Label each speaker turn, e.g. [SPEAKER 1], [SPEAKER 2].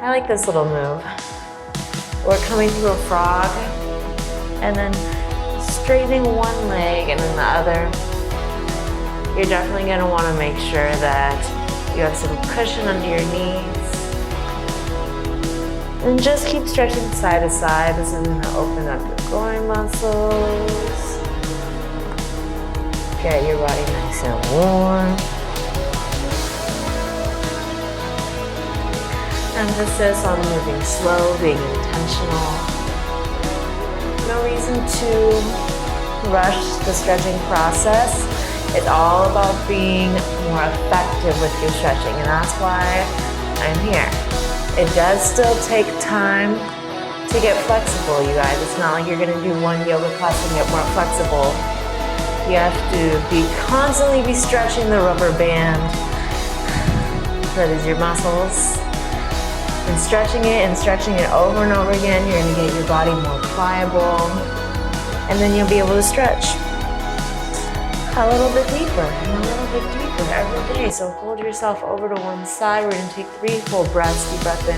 [SPEAKER 1] I like this little move. We're coming through a frog and then straightening one leg and then the other. You're definitely going to want to make sure that you have some cushion under your knees. And just keep stretching side to side. This is going to open up your groin muscles. Get your body nice and warm. Emphasis on moving slow, being intentional. No reason to rush the stretching process. It's all about being more effective with your stretching, and that's why I'm here. It does still take time to get flexible, you guys. It's not like you're gonna do one yoga class and get more flexible. You have to constantly be stretching the rubber band. That is your muscles. And stretching it over and over again, you're gonna get your body more pliable, and then you'll be able to stretch a little bit deeper and a little bit deeper every day. So hold yourself over to one side. We're gonna take 3 full breaths. Deep breath in.